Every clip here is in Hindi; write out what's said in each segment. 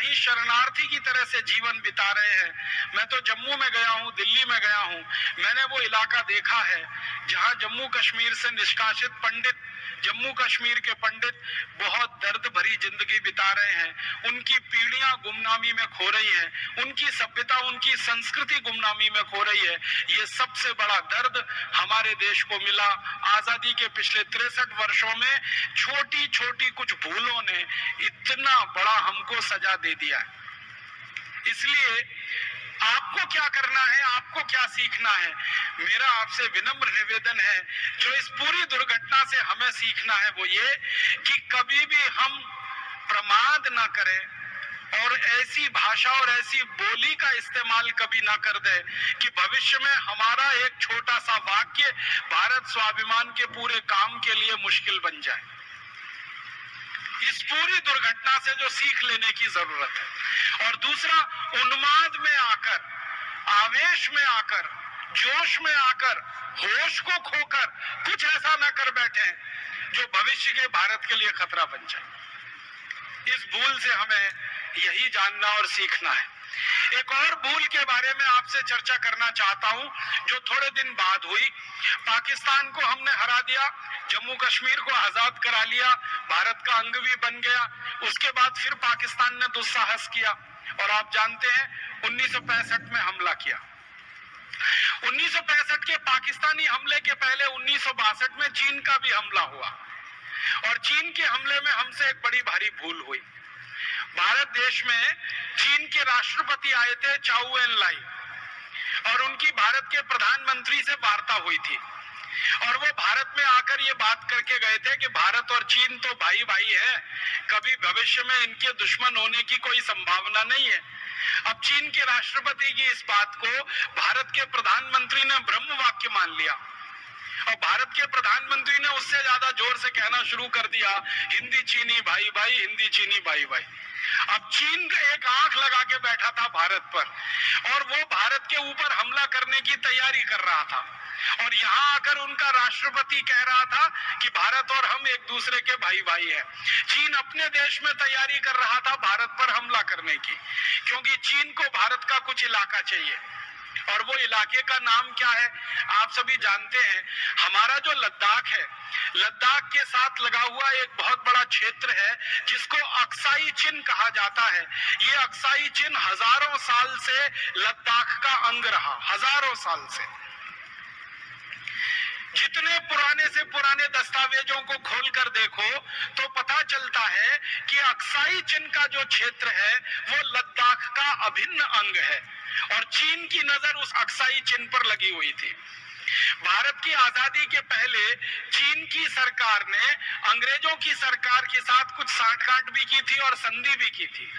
कहीं शरणार्थी की तरह से जीवन बिता रहे हैं। मैं तो जम्मू में गया हूं, दिल्ली में गया हूं, मैंने वो इलाका देखा है जहां जम्मू कश्मीर से निष्कासित पंडित, जम्मू कश्मीर के पंडित बहुत दर्द भरी जिंदगी बिता रहे हैं। उनकी पीढ़ियां गुमनामी में खो रही हैं, उनकी सभ्यता, उनकी संस्कृति गुमनामी में खो रही है। ये सबसे बड़ा दर्द हमारे देश को मिला आजादी के पिछले 63 वर्षों में। छोटी छोटी कुछ भूलों ने इतना बड़ा हमको सजा दे दिया है। इसलिए आपको क्या करना है, आपको क्या सीखना है? मेरा आपसे विनम्र निवेदन है, जो इस पूरी दुर्घटना से हमें सीखना है वो ये कि कभी भी हम प्रमाद ना करें और ऐसी भाषा और ऐसी बोली का इस्तेमाल कभी ना कर दे कि भविष्य में हमारा एक छोटा सा वाक्य भारत स्वाभिमान के पूरे काम के लिए मुश्किल बन जाए। इस पूरी दुर्घटना से जो सीख लेने की जरूरत है। और दूसरा, उन्माद में आकर, आवेश में आकर, जोश में आकर, होश को खोकर कुछ ऐसा न कर बैठे जो भविष्य के भारत के लिए खतरा बन जाए। इस भूल से हमें यही जानना और सीखना है। एक और भूल के बारे में आपसे चर्चा करना चाहता हूं जो थोड़े दिन बाद हुई। पाकिस्तान को हमने हरा दिया, जम्मू कश्मीर को आजाद करा लिया, भारत का अंग भी बन गया। उसके बाद फिर पाकिस्तान ने दुस्साहस किया और आप जानते हैं 1965 में हमला किया। 1965 के पाकिस्तानी हमले के पहले 1962 में चीन का भी हमला हुआ और चीन के हमले में हमसे एक बड़ी भारी भूल हुई। भारत देश में चीन के राष्ट्रपति आए थे चाउ एन लाई और उनकी भारत के प्रधानमंत्री से वार्ता हुई थी और वो भारत में आकर ये बात करके गए थे कि भारत और चीन तो भाई भाई है, कभी भविष्य में इनके दुश्मन होने की कोई संभावना नहीं है। अब चीन के राष्ट्रपति की इस बात को भारत के प्रधानमंत्री ने ब्रह्म वाक्य मान लिया और भारत के प्रधानमंत्री ने उससे ज्यादा जोर से कहना शुरू कर दिया, हिंदी चीनी भाई भाई, हिंदी चीनी भाई भाई। अब चीन एक आंख लगा के बैठा था भारत पर और वो भारत के ऊपर हमला करने की तैयारी कर रहा था और यहाँ आकर उनका राष्ट्रपति कह रहा था कि भारत और हम एक दूसरे के भाई भाई हैं। चीन अपने देश में तैयारी कर रहा था भारत पर हमला करने की, क्योंकि चीन को भारत का कुछ इलाका चाहिए और वो इलाके का नाम क्या है आप सभी जानते हैं। हमारा जो लद्दाख है, लद्दाख के साथ लगा हुआ एक बहुत बड़ा क्षेत्र है जिसको अक्साई चिन कहा जाता है। ये अक्साई चिन हजारों साल से लद्दाख का अंग रहा, हजारों साल से। जितने पुराने से पुराने दस्तावेजों को खोलकर देखो तो पता चलता है कि अक्साई चिन का जो क्षेत्र है वो लद्दाख का अभिन्न अंग है और चीन की नजर उस अक्साई चिन पर लगी हुई थी। भारत की आजादी के पहले चीन की सरकार ने अंग्रेजों की सरकार के साथ कुछ साठगांठ भी की थी और संधि भी की थी।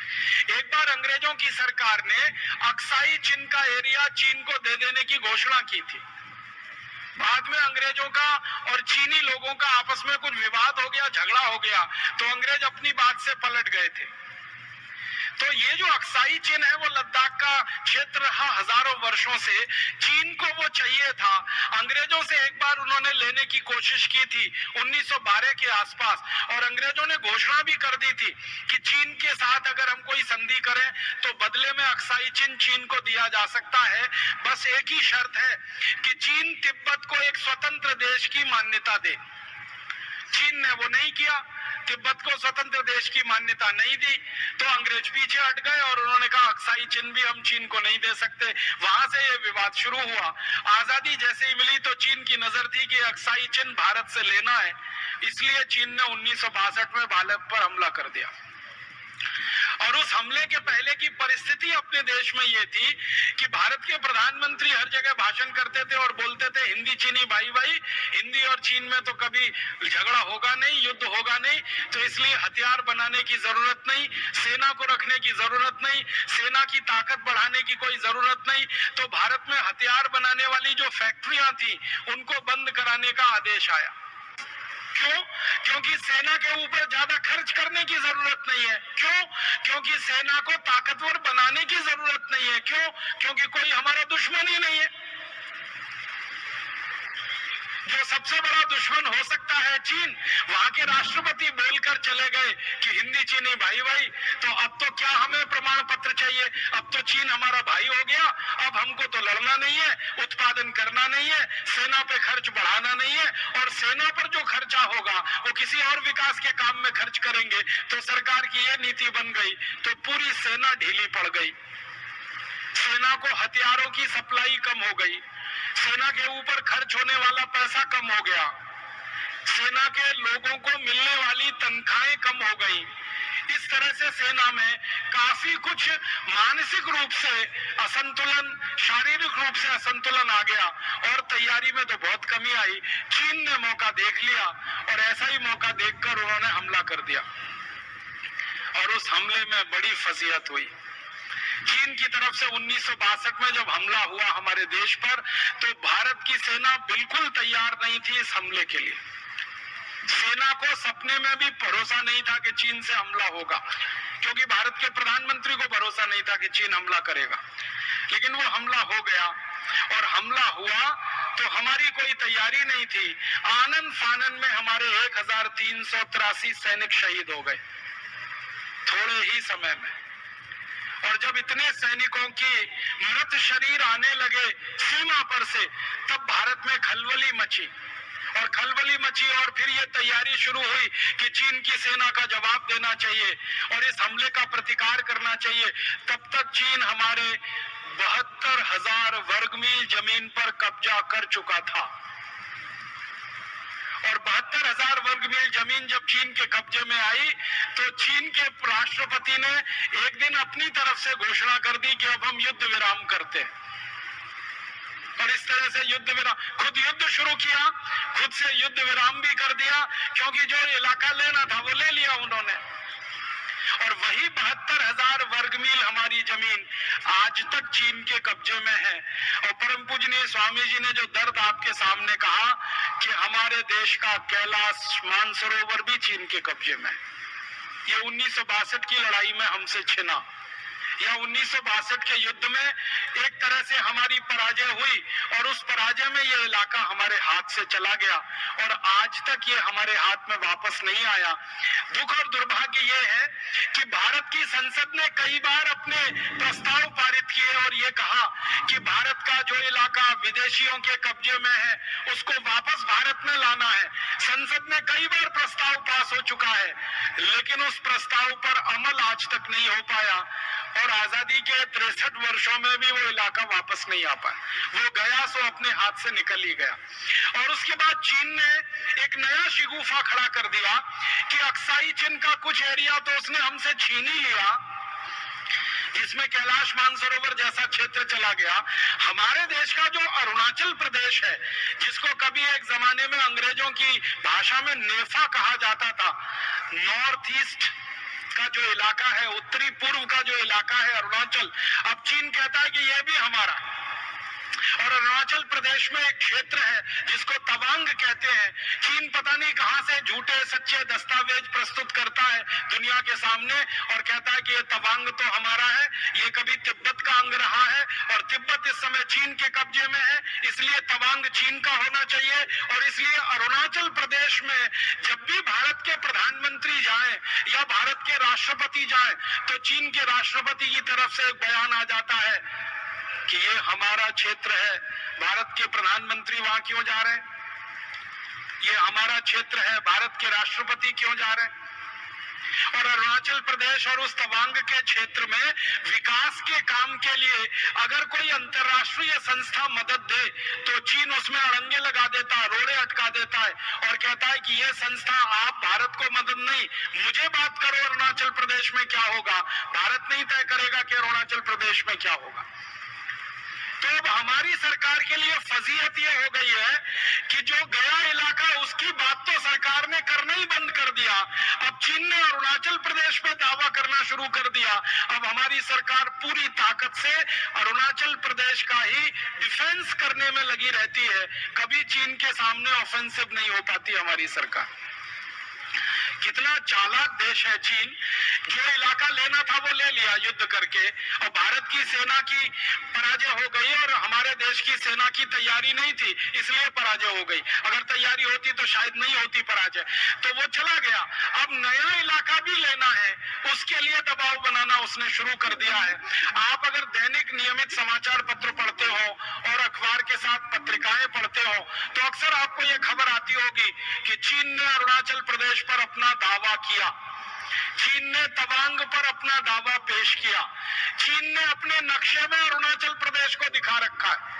एक बार अंग्रेजों की सरकार ने अक्साई चिन का एरिया चीन को दे देने की घोषणा की थी। बाद में अंग्रेजों का और चीनी लोगों का आपस में कुछ विवाद हो गया, झगड़ा हो गया, तो अंग्रेज अपनी बात से पलट गए थे। तो ये जो अक्साई चिन है वो लद्दाख का क्षेत्र रहा हजारों वर्षों से। चीन को वो चाहिए था। अंग्रेजों से एक बार उन्होंने लेने की कोशिश की थी 1912 के आसपास और अंग्रेजों ने घोषणा भी कर दी थी कि चीन के साथ अगर हम कोई संधि करें तो बदले में अक्साई चिन चीन को दिया जा सकता है। बस एक ही शर्त है कि चीन तिब्बत को एक स्वतंत्र देश की मान्यता दे। चीन ने वो नहीं किया, तिब्बत को स्वतंत्र देश की मान्यता नहीं दी तो अंग्रेज पीछे हट गए और उन्होंने कहा अक्साई चिन भी हम चीन को नहीं दे सकते। वहां से ये विवाद शुरू हुआ। आजादी जैसे ही मिली तो चीन की नजर थी कि अक्साई चिन भारत से लेना है, इसलिए चीन ने 1962 में भारत पर हमला कर दिया। और उस हमले के पहले की परिस्थिति अपने देश में ये थी कि भारत के प्रधानमंत्री हर जगह भाषण करते थे और बोलते थे हिंदी चीनी भाई भाई, हिंदी और चीन में तो कभी झगड़ा होगा नहीं, युद्ध होगा नहीं, तो इसलिए हथियार बनाने की जरूरत नहीं, सेना को रखने की जरूरत नहीं, सेना की ताकत बढ़ाने की कोई जरूरत नहीं। तो भारत में हथियार बनाने वाली जो फैक्ट्रियां थी उनको बंद कराने का आदेश आया। क्यों? क्योंकि सेना के ऊपर ज्यादा खर्च करने की जरूरत नहीं है। क्यों? क्योंकि सेना को ताकतवर बनाने की जरूरत नहीं है। क्यों? क्योंकि कोई हमारा दुश्मन ही नहीं है। जो सबसे बड़ा दुश्मन हो सकता है चीन, वहां के राष्ट्रपति बोलकर चले गए कि हिंदी चीनी भाई भाई, तो अब तो क्या हमें प्रमाण पत्र चाहिए। अब तो चीन हमारा भाई हो गया, अब हमको तो लड़ना नहीं है, उत्पादन करना नहीं है, सेना पे खर्च बढ़ाना नहीं है, और सेना पर जो खर्चा होगा वो किसी और विकास के काम में खर्च करेंगे। तो सरकार की ये नीति बन गई तो पूरी सेना ढीली पड़ गई, सेना को हथियारों की सप्लाई कम हो गई, सेना के ऊपर खर्च होने वाला पैसा कम हो गया, सेना के लोगों को मिलने वाली तनख्वाहें कम हो गई। इस तरह से सेना में काफी कुछ मानसिक रूप से असंतुलन, शारीरिक रूप से असंतुलन आ गया, और तैयारी में तो बहुत कमी आई। चीन ने मौका देख लिया और ऐसा ही मौका देखकर उन्होंने हमला कर दिया, और उस हमले में बड़ी फजीहत हुई। चीन की तरफ से 1962 में जब हमला हुआ हमारे देश पर, तो भारत की सेना बिल्कुल तैयार नहीं थी इस हमले के लिए। सेना को सपने में भी भरोसा नहीं था कि चीन से हमला होगा, क्योंकि भारत के प्रधानमंत्री को भरोसा नहीं था कि चीन हमला करेगा। लेकिन वो हमला हो गया, और हमला हुआ तो हमारी कोई तैयारी नहीं थी। आनन फानन में हमारे 1383 सैनिक शहीद हो गए थोड़े ही समय में। और जब इतने सैनिकों की मृत शरीर आने लगे सीमा पर से, तब भारत में खलबली मची, और फिर ये तैयारी शुरू हुई कि चीन की सेना का जवाब देना चाहिए और इस हमले का प्रतिकार करना चाहिए। तब तक चीन हमारे 72,000 वर्ग मील जमीन पर कब्जा कर चुका था, और 72,000 वर्ग मील जमीन जब चीन के कब्जे में आई, तो चीन के राष्ट्रपति ने एक दिन अपनी तरफ से घोषणा कर दी कि अब हम युद्ध विराम करते हैं। और इस तरह से युद्ध विराम, खुद युद्ध शुरू किया, खुद से युद्ध विराम भी कर दिया, क्योंकि जो इलाका लेना था वो ले लिया उन्होंने। और वही 72,000 वर्ग मील हमारी जमीन आज तक चीन के कब्जे में है। और परम पूजनीय स्वामी जी ने जो दर्द आपके सामने कहा कि हमारे देश का कैलाश मानसरोवर भी चीन के कब्जे में, ये 1962 की लड़ाई में हमसे छिना, या 1962 के युद्ध में एक तरह से हमारी पराजय हुई, और उस पराजय में ये इलाका हमारे हाथ से चला गया, और आज तक ये हमारे हाथ में वापस नहीं आया। दुख और दुर्भाग्य ये है कि भारत की संसद ने कई बार अपने प्रस्ताव पारित किए और ये कहा कि भारत का जो इलाका विदेशियों के कब्जे में है उसको वापस भारत में लाना है। संसद में कई बार प्रस्ताव पास हो चुका है, लेकिन उस प्रस्ताव पर अमल आज तक नहीं हो पाया, और आजादी के 63 वर्षों में भी वो इलाका वापस नहीं आ पाया। वो गया सो अपने हाथ से निकल ही गया। और उसके बाद चीन ने एक नया शिगुफा खड़ा कर दिया कि अक्साई चिन का कुछ एरिया तो उसने हमसे छीन ही लिया, जिसमें कैलाश मानसरोवर जैसा क्षेत्र चला गया। हमारे देश का जो अरुणाचल प्रदेश है, जिसको कभी एक जमाने में अंग्रेजों की भाषा में नेफा कहा जाता था, नॉर्थ ईस्ट का जो इलाका है, उत्तरी पूर्व का जो इलाका है अरुणाचल, अब चीन कहता है कि यह भी हमारा है। और अरुणाचल प्रदेश में एक क्षेत्र है जिसको तवांग कहते हैं। चीन पता नहीं कहां से झूठे सच्चे दस्तावेज प्रस्तुत करता है दुनिया के सामने और कहता है कि ये तवांग तो हमारा है, ये कभी तिब्बत का अंग रहा है और तिब्बत इस समय चीन के कब्जे में है, इसलिए तवांग चीन का होना चाहिए। और इसलिए अरुणाचल प्रदेश में जब भी भारत के प्रधानमंत्री जाएं या भारत के राष्ट्रपति जाएं, तो चीन के राष्ट्रपति की तरफ से एक बयान आ जाता है कि ये हमारा क्षेत्र है। भारत के प्रधानमंत्री वहां क्यों जा रहे हैं? ये हमारा क्षेत्र है, भारत के राष्ट्रपति क्यों जा रहे हैं? और अरुणाचल प्रदेश और उस तवांग के क्षेत्र में विकास के काम के लिए अगर कोई अंतर्राष्ट्रीय संस्था मदद दे तो चीन उसमें अड़ंगे लगा देता है, रोड़े अटका देता है और कहता है कि ये संस्था आप भारत को मदद नहीं, मुझे बात करो अरुणाचल प्रदेश में क्या होगा। भारत नहीं तय करेगा कि अरुणाचल प्रदेश में क्या होगा। तो अब हमारी सरकार के लिए फजीहत ये हो गई है कि जो गया इलाका उसकी बात तो सरकार ने करना ही बंद कर दिया। अब चीन ने अरुणाचल प्रदेश में दावा करना शुरू कर दिया। अब हमारी सरकार पूरी ताकत से अरुणाचल प्रदेश का ही डिफेंस करने में लगी रहती है। कभी चीन के सामने ऑफेंसिव नहीं हो पाती हमारी सरकार, कितना चालाक देश है चीन। जो इलाका लेना था वो ले लिया युद्ध करके, और भारत की सेना की पराजय हो गई और हमारे देश की सेना की तैयारी नहीं थी इसलिए पराजय हो गई। अगर तैयारी होती तो शायद नहीं होती पराजय, तो वो चला गया। अब नया इलाका भी लेना है, उसके लिए दबाव बनाना उसने शुरू कर दिया है। आप अगर दैनिक नियमित समाचार पत्र पढ़ते हो और अखबार के साथ पत्रिकाएं पढ़ते हो तो अक्सर आपको यह खबर आती होगी कि चीन ने अरुणाचल प्रदेश पर अपना दावा किया, चीन ने तवांग पर अपना दावा पेश किया, चीन ने अपने नक्शे में अरुणाचल प्रदेश को दिखा रखा है।